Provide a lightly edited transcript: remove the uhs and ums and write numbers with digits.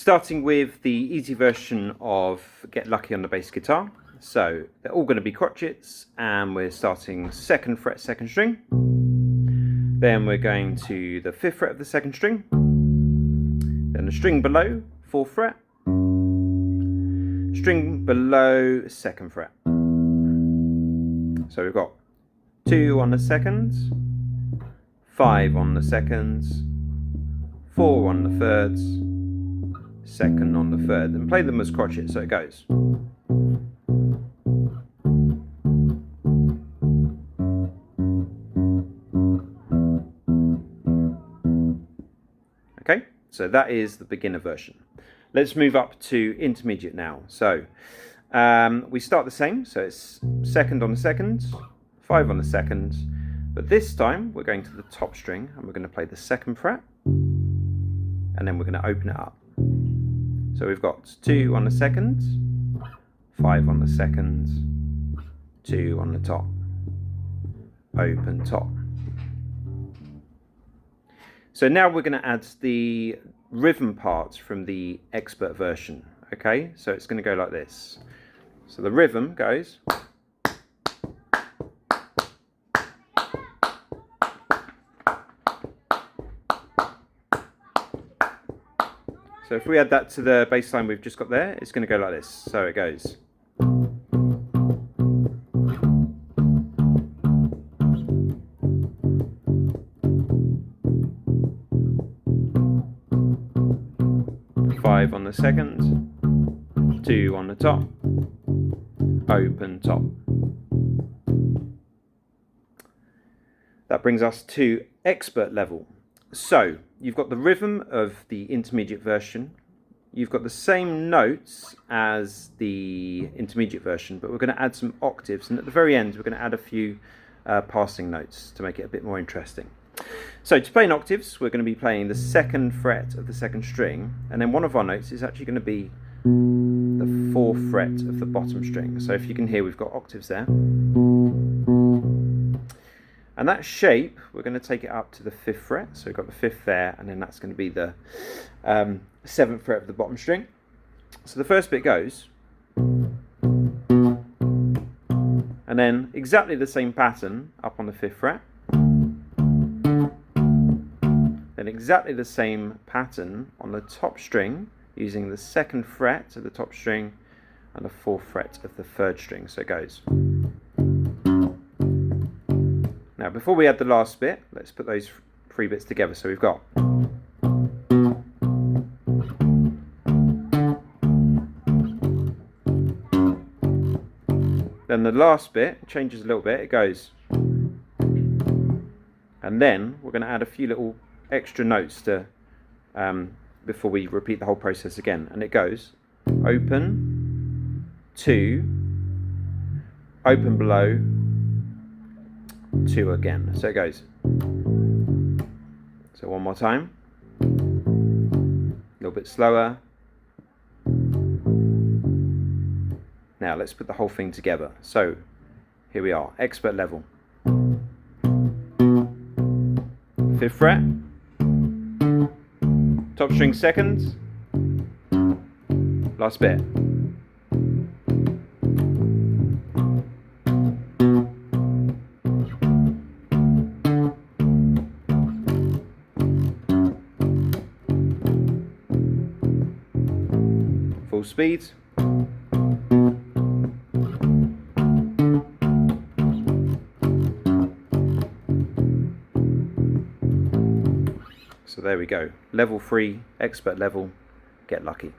Starting with the easy version of Get Lucky on the bass guitar. So they're all going to be crotchets, and we're starting 2nd fret, 2nd string. Then we're going to the 5th fret of the 2nd string. Then the string below, 4th fret. String below 2nd fret. So we've got 2 on the 2nds, 5 on the 2nds, 4 on the 3rds, 2nd on the 3rd, and play them as crotchets, so it goes. Okay, so that is the beginner version. Let's move up to intermediate now. So we start the same, so it's 2nd on the 2nds, 5 on the 2nds, but this time we're going to the top string and we're going to play the 2nd fret, and then we're going to open it up. So we've got 2 on the 2nds, 5 on the 2nds, 2 on the top, open top. So now we're going to add the rhythm parts from the expert version. Okay, so it's going to go like this. So the rhythm goes. So if we add that to the bass line we've just got there, it's going to go like this. So it goes. Five on the 2nd, 2 on the top, open top. That brings us to expert level. So you've got the rhythm of the intermediate version, you've got the same notes as the intermediate version, but we're going to add some octaves, and at the very end we're going to add a few passing notes to make it a bit more interesting. So to play in octaves, we're going to be playing the 2nd fret of the 2nd string, and then one of our notes is actually going to be the 4th fret of the bottom string. So if you can hear, we've got octaves there. And that shape, we're going to take it up to the 5th fret. So we've got the 5th there, and then that's going to be the 7th fret of the bottom string. So the first bit goes, and then exactly the same pattern up on the 5th fret. Then exactly the same pattern on the top string, using the 2nd fret of the top string and the 4th fret of the 3rd string. So it goes. Now before we add the last bit, let's put those 3 bits together. So we've got then the last bit changes a little bit, it goes, and then we're going to add a few little extra notes to before we repeat the whole process again, and it goes open, 2, open below, 2 again. So it goes. So one more time, a little bit slower. Now let's put the whole thing together. So here we are, expert level. 5th fret, top string 2nd, last bit. Full speed. So there we go, level 3, expert level, Get Lucky.